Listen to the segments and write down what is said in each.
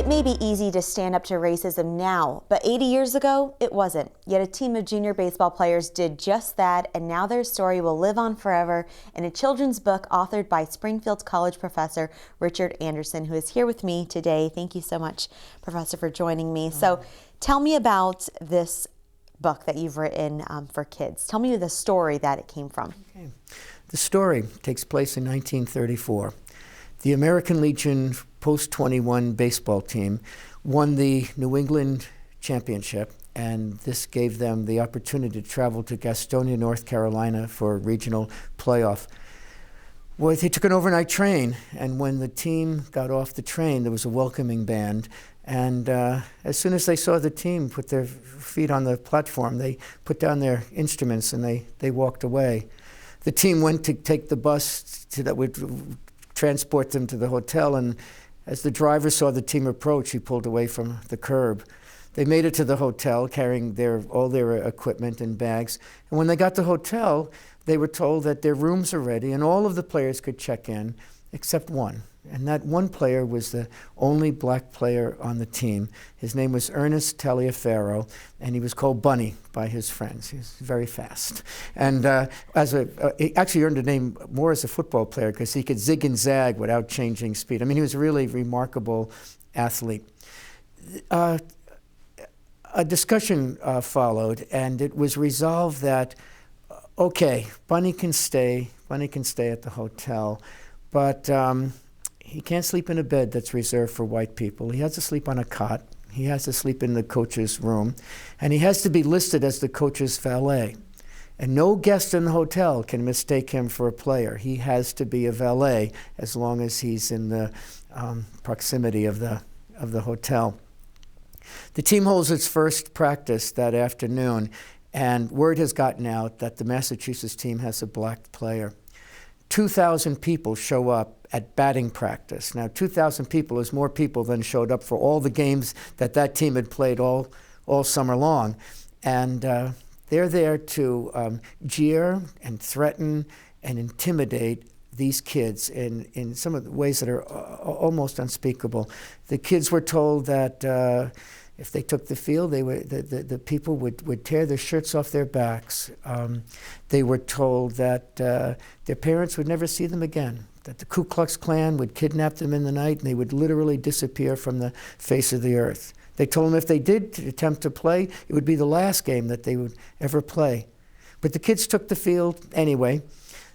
It may be easy to stand up to racism now, but 80 years ago, it wasn't. Yet a team of junior baseball players did just that, and now their story will live on forever in a children's book authored by Springfield College professor Richard Andersen, who is here with me today. Thank you so much, Professor, for joining me. So tell me about this book that you've written for kids. Tell me the story that it came from. Okay. The story takes place in 1934. The American Legion post-21 baseball team won the New England championship, and this gave them the opportunity to travel to Gastonia, North Carolina for a regional playoff. Well, they took an overnight train, and when the team got off the train, there was a welcoming band. And as soon as they saw the team put their feet on the platform, they put down their instruments and they walked away. The team went to take the bus that would transport them to the hotel, and as the driver saw the team approach, he pulled away from the curb. They made it to the hotel carrying all their equipment and bags, and when they got to the hotel, they were told that their rooms are ready and all of the players could check in except one. And that one player was the only black player on the team. His name was Ernest Taliaferro, and he was called Bunny by his friends. He was very fast. And he actually earned a name more as a football player because he could zig and zag without changing speed. I mean, he was a really remarkable athlete. A discussion followed, and it was resolved that, okay, Bunny can stay at the hotel, but he can't sleep in a bed that's reserved for white people. He has to sleep on a cot. He has to sleep in the coach's room. And he has to be listed as the coach's valet. And no guest in the hotel can mistake him for a player. He has to be a valet as long as he's in the proximity of the hotel. The team holds its first practice that afternoon, and word has gotten out that the Massachusetts team has a black player. 2,000 people show up at batting practice. Now, 2,000 people is more people than showed up for all the games that team had played all summer long. And they're there to jeer and threaten and intimidate these kids in some of the ways that are almost unspeakable. The kids were told that if they took the field, the people would tear their shirts off their backs. They were told that their parents would never see them again, that the Ku Klux Klan would kidnap them in the night and they would literally disappear from the face of the earth. They told them if they did attempt to play, it would be the last game that they would ever play. But the kids took the field anyway.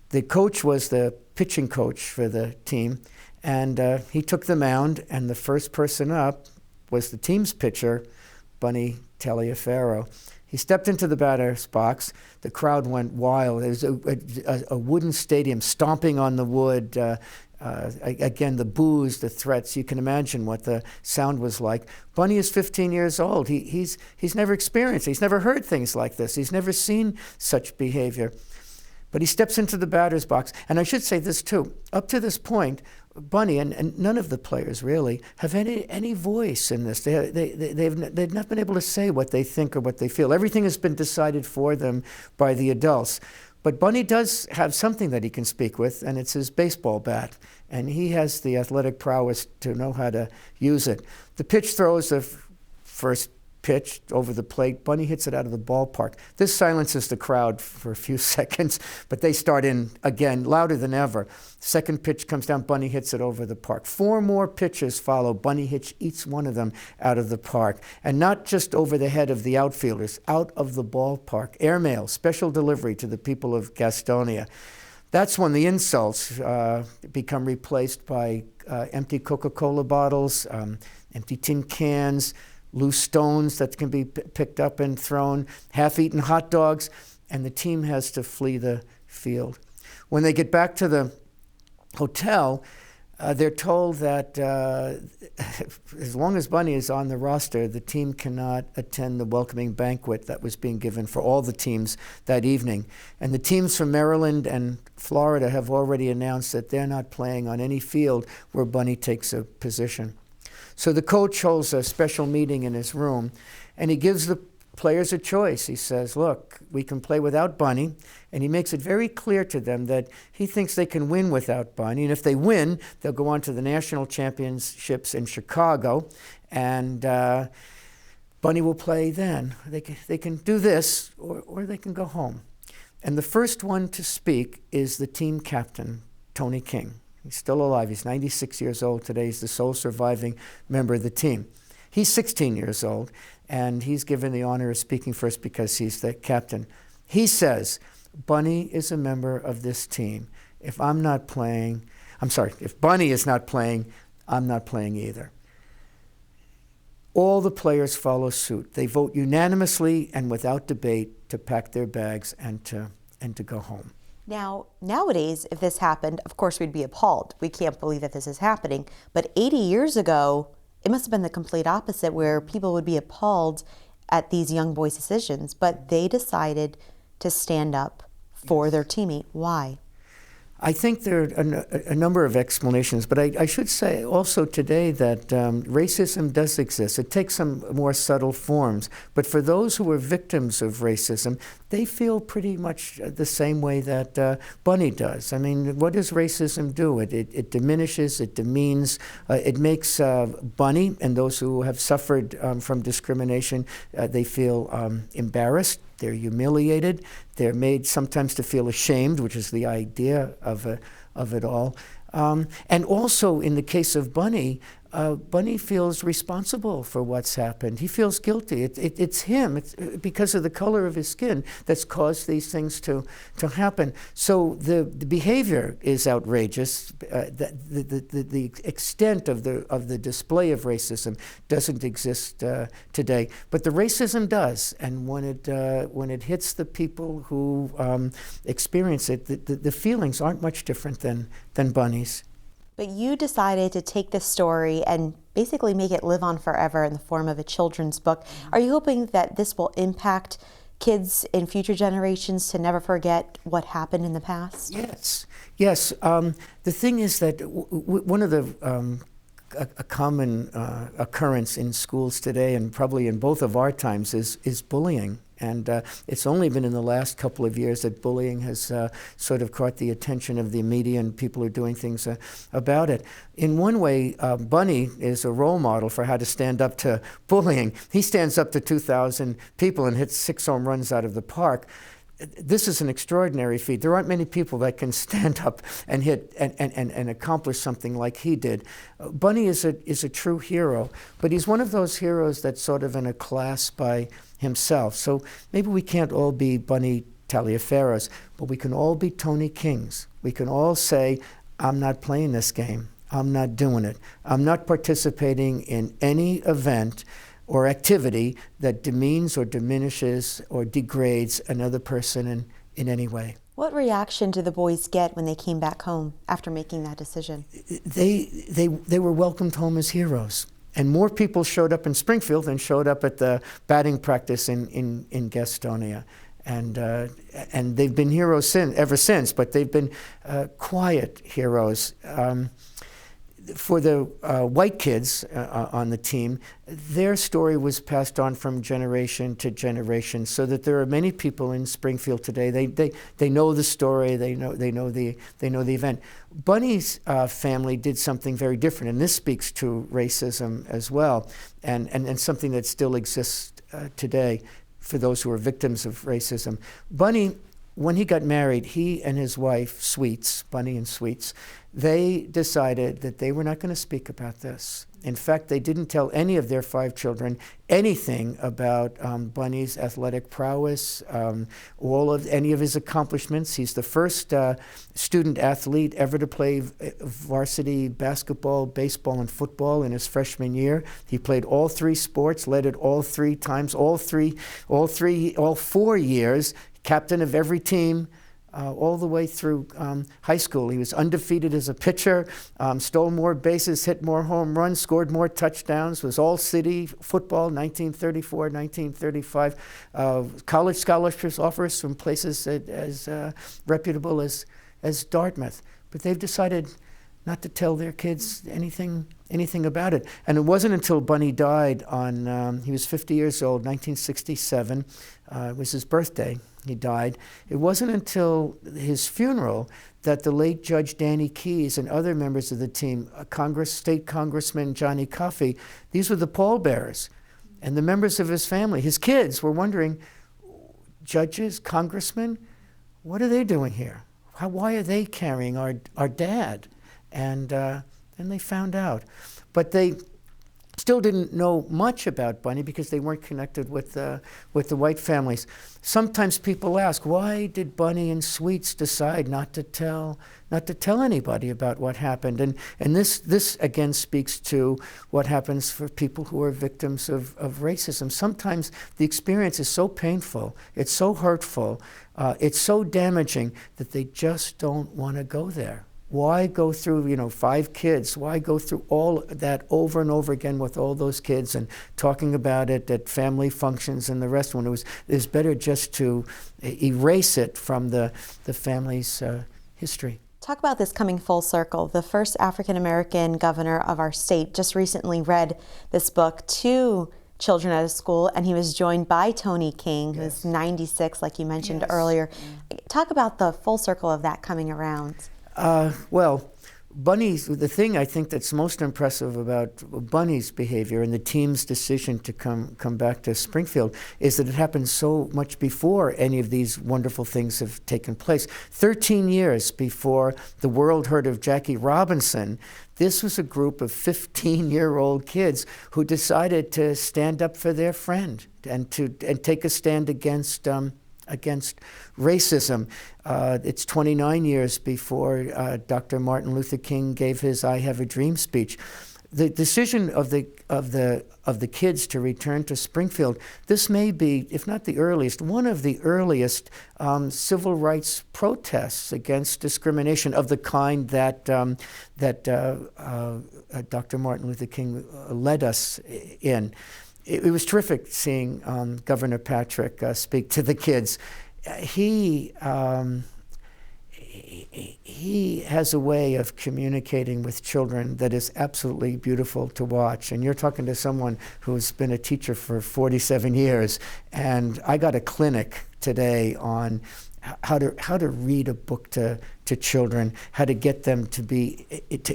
The coach was the pitching coach for the team, and he took the mound, and the first person up was the team's pitcher, Bunny Taliaferro. He stepped into the batter's box. The crowd went wild. There was a wooden stadium stomping on the wood. Again, the boos, the threats. You can imagine what the sound was like. Bunny is 15 years old. He's never experienced it. He's never heard things like this. He's never seen such behavior. But he steps into the batter's box. And I should say this too. Up to this point, Bunny and none of the players really have any voice in this. They've not been able to say what they think or what they feel. Everything has been decided for them by the adults. But Bunny does have something that he can speak with, and it's his baseball bat. And he has the athletic prowess to know how to use it. The pitch throws the first pitch over the plate. Bunny hits it out of the ballpark. This silences the crowd for a few seconds, but they start in again, louder than ever. Second pitch comes down, Bunny hits it over the park. 4 more pitches follow. Bunny hits each one of them out of the park. And not just over the head of the outfielders, out of the ballpark. Airmail, special delivery to the people of Gastonia. That's when the insults become replaced by empty Coca-Cola bottles, empty tin cans, loose stones that can be picked up and thrown, half-eaten hot dogs, and the team has to flee the field. When they get back to the hotel, they're told that as long as Bunny is on the roster, the team cannot attend the welcoming banquet that was being given for all the teams that evening. And the teams from Maryland and Florida have already announced that they're not playing on any field where Bunny takes a position. So the coach holds a special meeting in his room, and he gives the players a choice. He says, look, we can play without Bunny, and he makes it very clear to them that he thinks they can win without Bunny, and if they win, they'll go on to the national championships in Chicago, and Bunny will play then. They can do this, or they can go home. And the first one to speak is the team captain, Tony King. He's still alive. He's 96 years old today. He's the sole surviving member of the team. He's 16 years old, and he's given the honor of speaking first because he's the captain. He says, Bunny is a member of this team. If Bunny is not playing, I'm not playing either. All the players follow suit. They vote unanimously and without debate to pack their bags and to go home. Now, nowadays, if this happened, of course, we'd be appalled. We can't believe that this is happening. But 80 years ago, it must have been the complete opposite, where people would be appalled at these young boys' decisions. But they decided to stand up for their teammate. Why? I think there are a number of explanations, but I should say also today that racism does exist. It takes some more subtle forms, but for those who are victims of racism, they feel pretty much the same way that Bunny does. I mean, what does racism do? It diminishes, it demeans, it makes Bunny and those who have suffered from discrimination, they feel embarrassed. They're humiliated. They're made sometimes to feel ashamed, which is the idea of it all. And also, in the case of Bunny, Bunny feels responsible for what's happened. He feels guilty. It's him. It's because of the color of his skin that's caused these things to happen. So the behavior is outrageous. The extent of the display of racism doesn't exist today, but the racism does. And when it hits the people who experience it, the feelings aren't much different than Bunny's. But you decided to take this story and basically make it live on forever in the form of a children's book. Are you hoping that this will impact kids in future generations to never forget what happened in the past? Yes. The thing is that one of the a common occurrence in schools today, and probably in both of our times, is bullying. And it's only been in the last couple of years that bullying has sort of caught the attention of the media, and people are doing things about it. In one way, Bunny is a role model for how to stand up to bullying. He stands up to 2,000 people and hits 6 home runs out of the park. This is an extraordinary feat. There aren't many people that can stand up and hit and accomplish something like he did. Bunny is a true hero, but he's one of those heroes that's sort of in a class by himself. So maybe we can't all be Bunny Taliaferros, but we can all be Tony Kings. We can all say, I'm not playing this game. I'm not doing it. I'm not participating in any event or activity that demeans or diminishes or degrades another person in any way. What reaction did the boys get when they came back home after making that decision? They were welcomed home as heroes. And more people showed up in Springfield than showed up at the batting practice in Gastonia. And they've been heroes ever since, but they've been quiet heroes. For the white kids on the team, their story was passed on from generation to generation, so that there are many people in Springfield today. They know the story. They know the event. Bunny's family did something very different, and this speaks to racism as well, and something that still exists today for those who are victims of racism. Bunny, when he got married, he and his wife, Sweets, Bunny and Sweets, they decided that they were not going to speak about this. In fact, they didn't tell any of their 5 children anything about Bunny's athletic prowess, any of his accomplishments. He's the first student athlete ever to play varsity basketball, baseball, and football in his freshman year. He played all 3 sports, led it all 3 times, all 4 years, captain of every team. All the way through high school. He was undefeated as a pitcher, stole more bases, hit more home runs, scored more touchdowns, was all-city football, 1934, 1935. College scholarships offers from places as reputable as Dartmouth. But they've decided not to tell their kids anything about it. And it wasn't until Bunny died he was 50 years old, 1967. It was his birthday. He died. It wasn't until his funeral that the late Judge Danny Keyes and other members of the team, State Congressman Johnny Coffey, these were the pallbearers. And the members of his family, his kids, were wondering, judges, congressmen, what are they doing here? Why are they carrying our dad? And they found out. But they still didn't know much about Bunny because they weren't connected with the white families. Sometimes people ask, why did Bunny and Sweets decide not to tell anybody about what happened? And this again speaks to what happens for people who are victims of racism. Sometimes the experience is so painful, it's so hurtful, it's so damaging that they just don't want to go there. Why go through, 5 kids? Why go through all that over and over again with all those kids and talking about it at family functions and the rest? When it was better just to erase it from the family's history. Talk about this coming full circle. The first African-American governor of our state just recently read this book to children at a school, and he was joined by Tony King, who's 96, like you mentioned earlier. Talk about the full circle of that coming around. Well, the thing I think that's most impressive about Bunny's behavior and the team's decision to come back to Springfield is that it happened so much before any of these wonderful things have taken place. 13 years before the world heard of Jackie Robinson, this was a group of 15-year-old kids who decided to stand up for their friend and take a stand against racism. It's 29 years before Dr. Martin Luther King gave his "I Have a Dream" speech. The decision of the kids to return to Springfield, this may be, if not the earliest, one of the earliest civil rights protests against discrimination of the kind that Dr. Martin Luther King led us in. It was terrific seeing Governor Patrick speak to the kids. He has a way of communicating with children that is absolutely beautiful to watch. And you're talking to someone who's been a teacher for 47 years. And I got a clinic today on how to read a book to children, how to get them to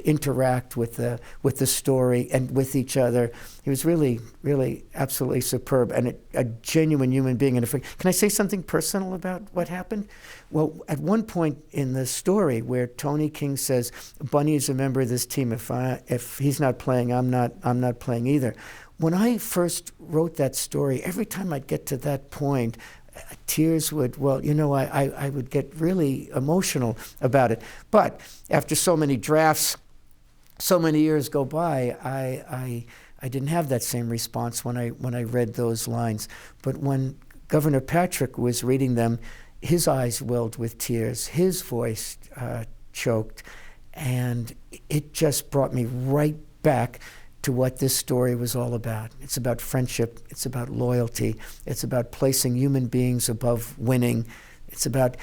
interact with the story and with each other. He was really, really absolutely superb and a genuine human being. And can I say something personal about what happened? Well, at one point in the story where Tony King says, Bunny is a member of this team. If he's not playing, I'm not playing either. When I first wrote that story, every time I'd get to that point, tears would, I would get really emotional about it. But after so many drafts, so many years go by, I didn't have that same response when I read those lines. But when Governor Patrick was reading them, his eyes welled with tears, his voice choked, and it just brought me right back to what this story was all about. It's about friendship, it's about loyalty, it's about placing human beings above winning. It's about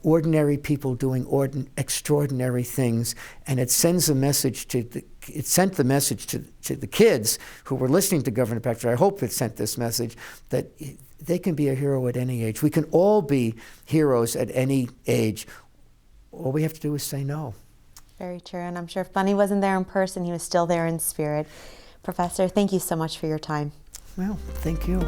ordinary people doing extraordinary things, and it sent the message to the kids who were listening to Governor Patrick. I hope it sent this message that they can be a hero at any age. We can all be heroes at any age. All we have to do is say no. Very true, and I'm sure if Bunny wasn't there in person, he was still there in spirit. Professor, thank you so much for your time. Well, thank you.